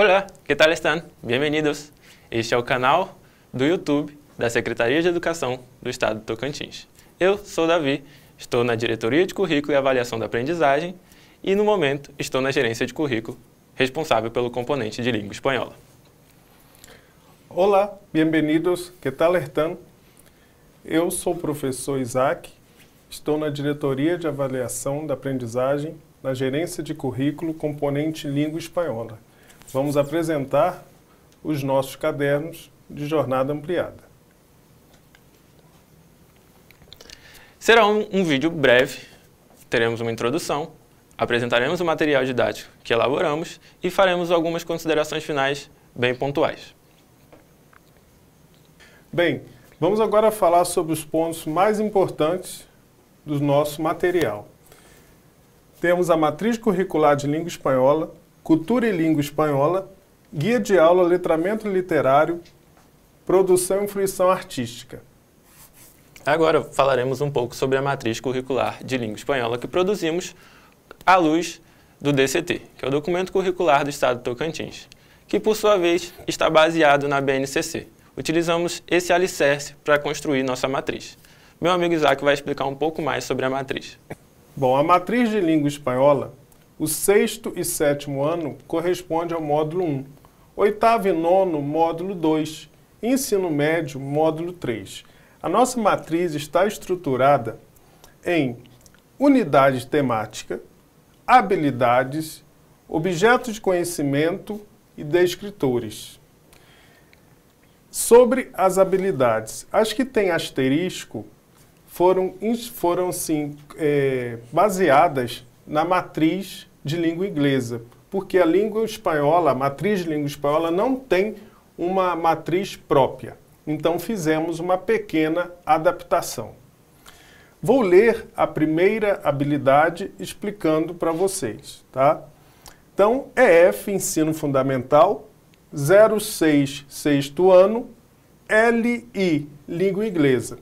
Olá, que tal estão? Bem-vindos. Este é o canal do YouTube da Secretaria de Educação do Estado de Tocantins. Eu sou Davi, estou na Diretoria de Currículo e Avaliação da Aprendizagem e, no momento, estou na Gerência de Currículo, responsável pelo componente de língua espanhola. Olá, bem-vindos, que tal estão? Eu sou o professor Isaac, estou na Diretoria de Avaliação da Aprendizagem, na Gerência de Currículo, componente língua espanhola. Vamos apresentar os nossos cadernos de jornada ampliada. Será um vídeo breve, teremos uma introdução, apresentaremos o material didático que elaboramos e faremos algumas considerações finais bem pontuais. Bem, vamos agora falar sobre os pontos mais importantes do nosso material. Temos a matriz curricular de língua espanhola, cultura e língua espanhola, guia de aula, letramento literário, produção e fruição artística. Agora falaremos um pouco sobre a matriz curricular de língua espanhola que produzimos à luz do DCT, que é o Documento Curricular do Estado de Tocantins, que por sua vez está baseado na BNCC. Utilizamos esse alicerce para construir nossa matriz. Meu amigo Isaac vai explicar um pouco mais sobre a matriz. Bom, a matriz de língua espanhola, o 6º e 7º ano corresponde ao módulo 1, 8º e 9º, módulo 2, ensino médio, módulo 3. A nossa matriz está estruturada em unidade temática, habilidades, objetos de conhecimento e descritores. Sobre as habilidades, as que têm asterisco foram sim, baseadas na matriz de língua inglesa, porque a língua espanhola, a matriz de língua espanhola não tem uma matriz própria. Então fizemos uma pequena adaptação. Vou ler a primeira habilidade explicando para vocês, tá? Então, EF, Ensino Fundamental, 06, 6º ano, LI, Língua Inglesa.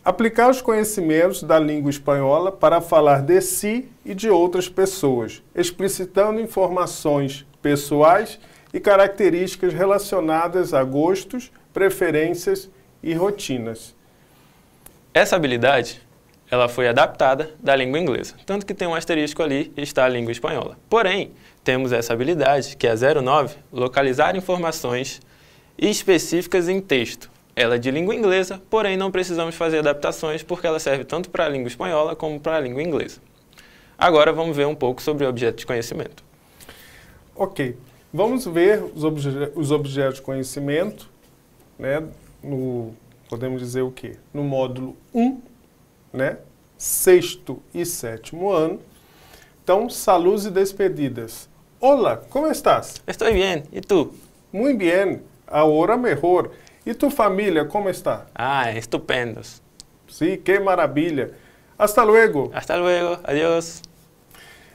Aplicar os conhecimentos da língua espanhola para falar de si e de outras pessoas, explicitando informações pessoais e características relacionadas a gostos, preferências e rotinas. Essa habilidade ela foi adaptada da língua inglesa, tanto que tem um asterisco ali e está a língua espanhola. Porém, temos essa habilidade, que é a 09, localizar informações específicas em texto. Ela é de língua inglesa, porém não precisamos fazer adaptações porque ela serve tanto para a língua espanhola como para a língua inglesa. Agora vamos ver um pouco sobre o objeto de conhecimento. Ok, vamos ver os objetos de conhecimento, né, podemos dizer o quê? No módulo 1, né, 6º e 7º ano. Então, saludos e despedidas. Olá, como estás? Estou bem, e tu? Muito bem, agora melhor. E tu família, como está? Ah, estupendos. Sim, que maravilha. Hasta luego. Hasta luego, adiós.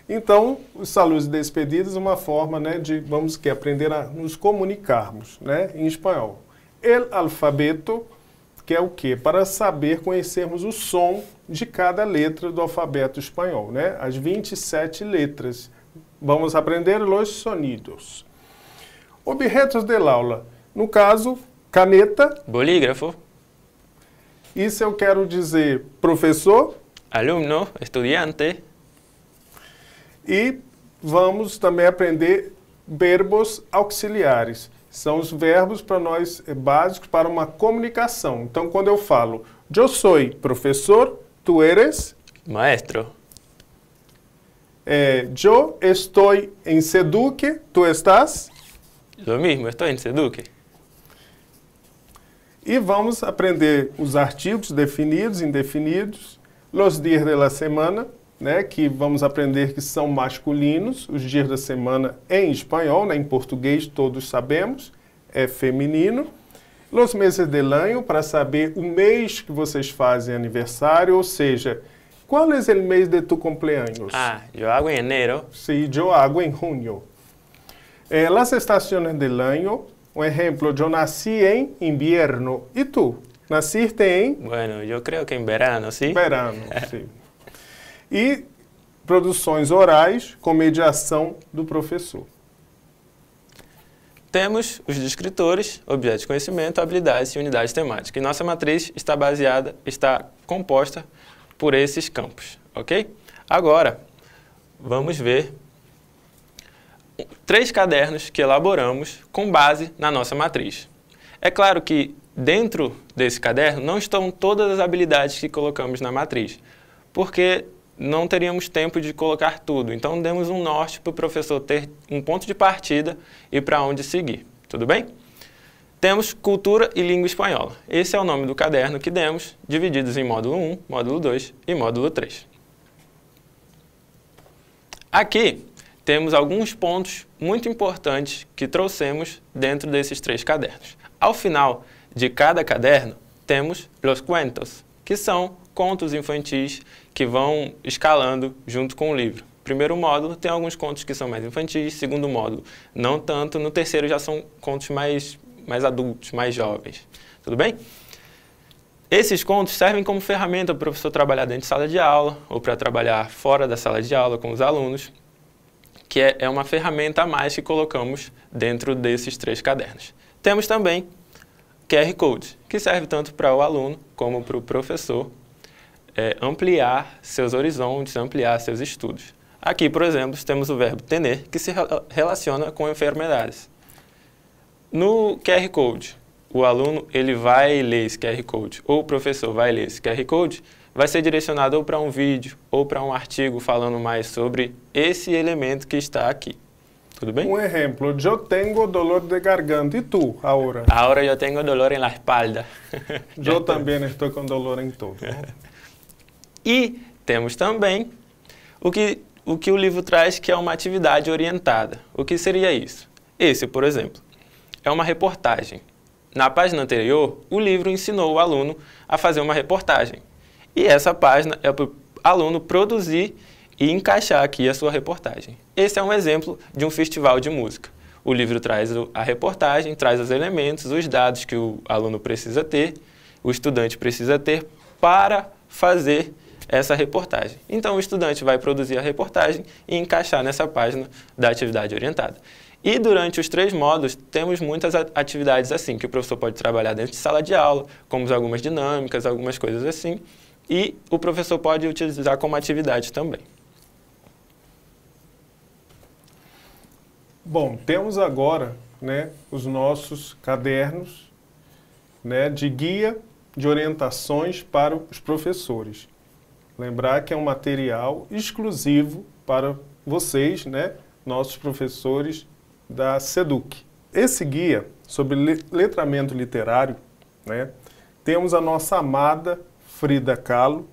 Então, os saludos e despedidas é uma forma, né, de, vamos que aprender a nos comunicarmos, né, em espanhol. El alfabeto, que é o quê? Para saber conhecermos o som de cada letra do alfabeto espanhol, né? As 27 letras. Vamos aprender os sonidos. Objetos del aula. No caso, caneta. Bolígrafo. Isso eu quero dizer professor. Alumno, estudiante. E vamos também aprender verbos auxiliares. São os verbos para nós básicos para uma comunicação. Então, quando eu falo, eu sou professor, tu eres? Maestro. Eu estou em Seduc, tu estás? Lo mismo, estou em Seduc. E vamos aprender os artigos definidos, indefinidos, los dias de la semana, né, que vamos aprender que são masculinos, os dias da semana em espanhol, né, em português todos sabemos, é feminino. Los meses del año, para saber o mês que vocês fazem aniversário, ou seja, qual é o mês de tu cumpleaños? Ah, eu hago em enero. Sí, yo hago en junio. Las estaciones del año, un ejemplo, yo nací en invierno. ¿Y tú? ¿Naciste en? Bueno, yo creo que en verano, ¿sí? Verano, sim. E produções orais com mediação do professor. temos os descritores, objetos de conhecimento, habilidades e unidades temáticas. E nossa matriz está composta por esses campos, ok? Agora, vamos ver 3 cadernos que elaboramos com base na nossa matriz. É claro que dentro desse caderno não estão todas as habilidades que colocamos na matriz, porque não teríamos tempo de colocar tudo. Então, demos um norte para o professor ter um ponto de partida e para onde seguir. Tudo bem? Temos Cultura e Língua Espanhola. Esse é o nome do caderno que demos, divididos em módulo 1, módulo 2 e módulo 3. Aqui temos alguns pontos muito importantes que trouxemos dentro desses 3 cadernos. Ao final de cada caderno, temos los cuentos, que são contos infantis que vão escalando junto com o livro. Primeiro módulo tem alguns contos que são mais infantis, segundo módulo não tanto, no terceiro já são contos mais adultos, mais jovens. Tudo bem? Esses contos servem como ferramenta para o professor trabalhar dentro de sala de aula ou para trabalhar fora da sala de aula com os alunos, que é uma ferramenta a mais que colocamos dentro desses 3 cadernos. Temos também QR Code, que serve tanto para o aluno como para o professor ampliar seus horizontes, ampliar seus estudos. Aqui, por exemplo, temos o verbo tener, que se relaciona com enfermidades. No QR Code, o aluno ele vai ler esse QR Code, ou o professor vai ler esse QR Code, vai ser direcionado ou para um vídeo ou para um artigo falando mais sobre esse elemento que está aqui. Tudo bem? Um exemplo, eu tenho dolor de garganta. E tu, agora? Agora eu tenho dolor na espalda. Eu também estou com dolor em todo. E temos também o que o livro traz, que é uma atividade orientada. O que seria isso? Esse, por exemplo, é uma reportagem. Na página anterior, o livro ensinou o aluno a fazer uma reportagem. E essa página é para o aluno produzir e encaixar aqui a sua reportagem. Esse é um exemplo de um festival de música. O livro traz a reportagem, traz os elementos, os dados que o aluno precisa ter, o estudante precisa ter para fazer essa reportagem. Então, o estudante vai produzir a reportagem e encaixar nessa página da atividade orientada. E durante os 3 módulos, temos muitas atividades assim, que o professor pode trabalhar dentro de sala de aula, como algumas dinâmicas, algumas coisas assim, e o professor pode utilizar como atividade também. Bom, temos agora, os nossos cadernos, de guia de orientações para os professores. Lembrar que é um material exclusivo para vocês, nossos professores da SEDUC. Esse guia sobre letramento literário, temos a nossa amada Frida Kahlo,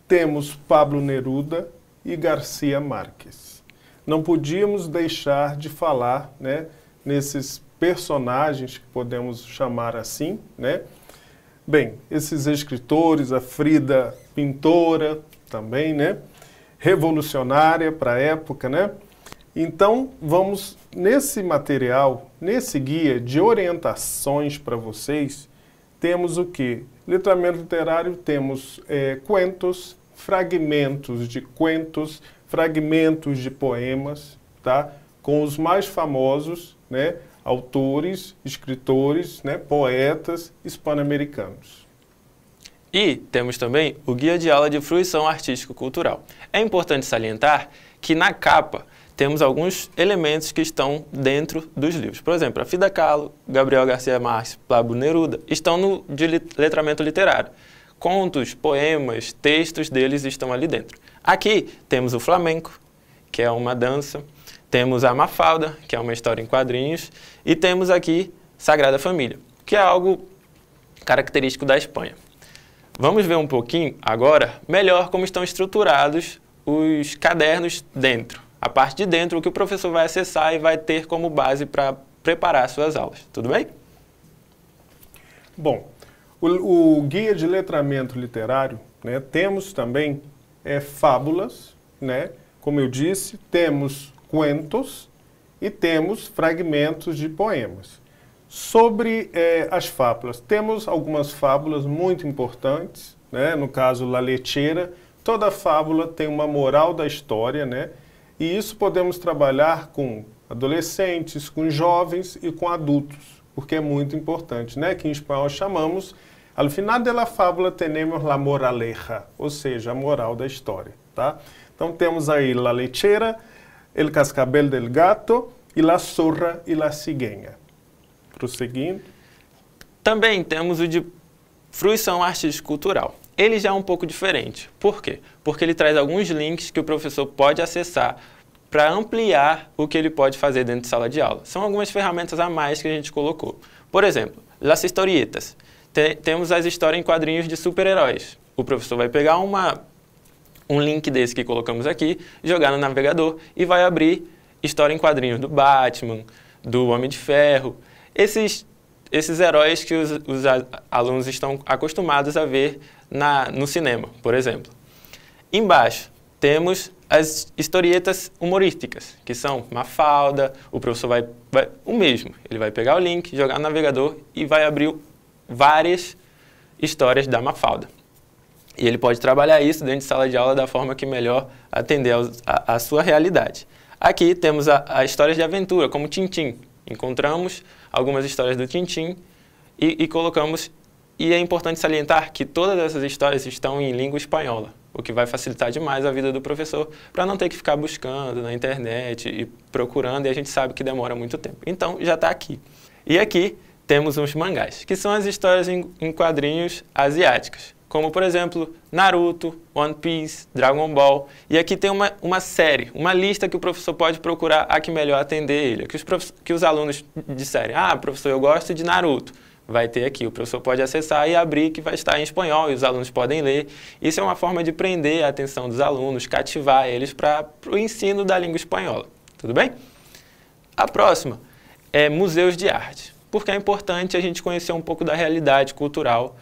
temos Pablo Neruda e Garcia Marques. Não podíamos deixar de falar nesses personagens, que podemos chamar assim, Bem, esses escritores, a Frida pintora também, revolucionária para a época, Então, vamos, nesse material, nesse guia de orientações para vocês, temos o quê? Letramento literário, temos cuentos, fragmentos de cuentos, fragmentos de poemas, tá? Com os mais famosos, autores, escritores, poetas hispano-americanos. E temos também o Guia de Aula de Fruição Artístico-Cultural. É importante salientar que na capa temos alguns elementos que estão dentro dos livros. Por exemplo, a Frida Kahlo, Gabriel Garcia Marques, Pablo Neruda estão no de letramento literário. Contos, poemas, textos deles estão ali dentro. Aqui temos o flamenco, que é uma dança. Temos a Mafalda, que é uma história em quadrinhos. E temos aqui Sagrada Família, que é algo característico da Espanha. Vamos ver um pouquinho agora melhor como estão estruturados os cadernos dentro. A parte de dentro, o que o professor vai acessar e vai ter como base para preparar suas aulas. Tudo bem? Bom, o guia de letramento literário, temos também fábulas, como eu disse, temos cuentos e temos fragmentos de poemas. Sobre as fábulas, temos algumas fábulas muito importantes, no caso La Lechera. Toda fábula tem uma moral da história, e isso podemos trabalhar com adolescentes, com jovens e com adultos, porque é muito importante, né? Que em espanhol chamamos, al final de la fábula tenemos la moraleja, ou seja, a moral da história, tá? Então temos aí la lechera, el cascabel del gato e la zorra e la cigueña. Prosseguindo. Também temos o de fruição artístico-cultural. Ele já é um pouco diferente. Por quê? Porque ele traz alguns links que o professor pode acessar para ampliar o que ele pode fazer dentro de sala de aula. São algumas ferramentas a mais que a gente colocou. Por exemplo, las historietas. Temos as histórias em quadrinhos de super-heróis. O professor vai pegar um link desse que colocamos aqui, jogar no navegador e vai abrir história em quadrinhos do Batman, do Homem de Ferro. Esses heróis que os alunos estão acostumados a ver no cinema, por exemplo. Embaixo temos as historietas humorísticas, que são Mafalda. O professor o mesmo, ele vai pegar o link, jogar no navegador e vai abrir várias histórias da Mafalda. E ele pode trabalhar isso dentro de sala de aula da forma que melhor atender a sua realidade. Aqui temos as histórias de aventura, como Tintim. Encontramos algumas histórias do Tintim e colocamos. E é importante salientar que todas essas histórias estão em língua espanhola, o que vai facilitar demais a vida do professor para não ter que ficar buscando na internet e procurando, e a gente sabe que demora muito tempo. Então, já está aqui. E aqui temos uns mangás, que são as histórias em quadrinhos asiáticas, como, por exemplo, Naruto, One Piece, Dragon Ball. E aqui tem uma série, uma lista que o professor pode procurar a que melhor atender ele. Que os alunos disserem, professor, eu gosto de Naruto. Vai ter aqui, o professor pode acessar e abrir, que vai estar em espanhol e os alunos podem ler. Isso é uma forma de prender a atenção dos alunos, cativar eles para o ensino da língua espanhola. Tudo bem? A próxima é museus de arte, porque é importante a gente conhecer um pouco da realidade cultural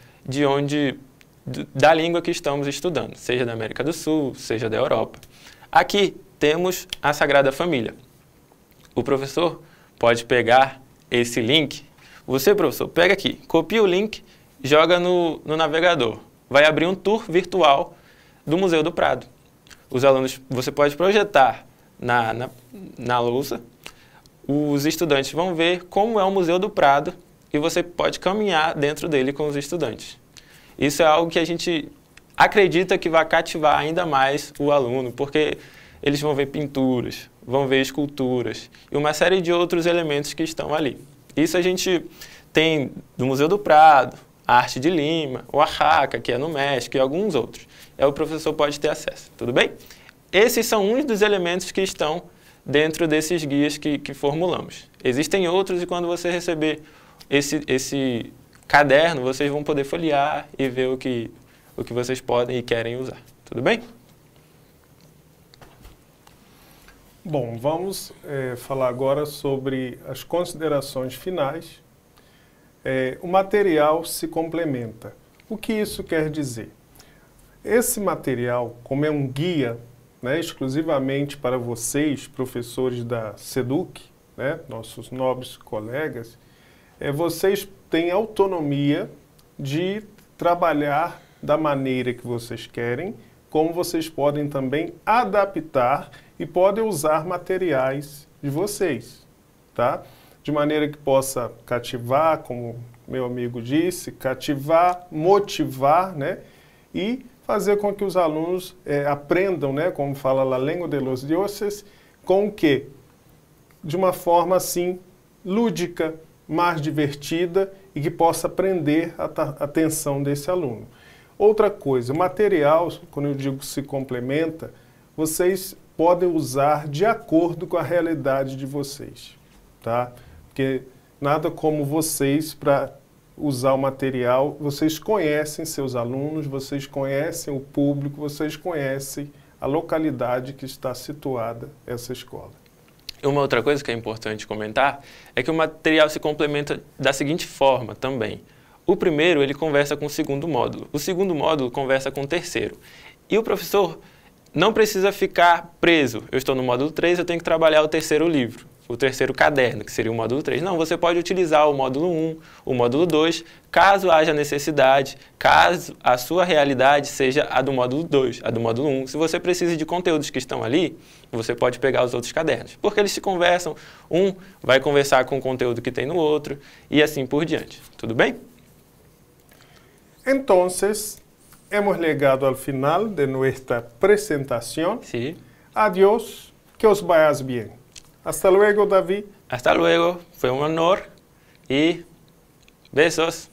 da língua que estamos estudando, seja da América do Sul, seja da Europa. Aqui temos a Sagrada Família. O professor pode pegar esse link. Você, professor, pega aqui, copia o link, joga no navegador. Vai abrir um tour virtual do Museu do Prado. Os alunos, você pode projetar na lousa. Os estudantes vão ver como é o Museu do Prado e você pode caminhar dentro dele com os estudantes. Isso é algo que a gente acredita que vai cativar ainda mais o aluno, porque eles vão ver pinturas, vão ver esculturas e uma série de outros elementos que estão ali. Isso a gente tem do Museu do Prado, a Arte de Lima, o Oaxaca, que é no México, e alguns outros. O professor pode ter acesso, tudo bem? Esses são uns dos elementos que estão dentro desses guias que formulamos. Existem outros e quando você receber esse caderno, vocês vão poder folhear e ver o que vocês podem e querem usar, tudo bem? Bom, vamos falar agora sobre as considerações finais. O material se complementa. O que isso quer dizer? Esse material, como é um guia, né, exclusivamente para vocês, professores da SEDUC, né, nossos nobres colegas, vocês têm autonomia de trabalhar da maneira que vocês querem, como vocês podem também adaptar e podem usar materiais de vocês, tá? De maneira que possa cativar, como meu amigo disse, cativar, motivar, né? E fazer com que os alunos aprendam, né? Como fala a língua de los dioses, com o quê? De uma forma, assim, lúdica, mais divertida e que possa prender a atenção desse aluno. Outra coisa, o material, quando eu digo se complementa, vocês podem usar de acordo com a realidade de vocês, tá? Porque nada como vocês para usar o material, vocês conhecem seus alunos, vocês conhecem o público, vocês conhecem a localidade que está situada essa escola. Uma outra coisa que é importante comentar é que o material se complementa da seguinte forma também. O primeiro, ele conversa com o segundo módulo. O segundo módulo conversa com o terceiro. E o professor não precisa ficar preso. Eu estou no módulo 3, eu tenho que trabalhar o terceiro livro. o terceiro caderno, que seria o módulo 3. Não, você pode utilizar o módulo 1, o módulo 2, caso haja necessidade, caso a sua realidade seja a do módulo 2, a do módulo 1. Se você precisa de conteúdos que estão ali, você pode pegar os outros cadernos, porque eles se conversam, um vai conversar com o conteúdo que tem no outro, e assim por diante. Tudo bem? Entonces, hemos llegado al final de nuestra presentación. Sí. Adiós, que os vayas bien. Hasta luego, David. Hasta luego, fue un honor y besos.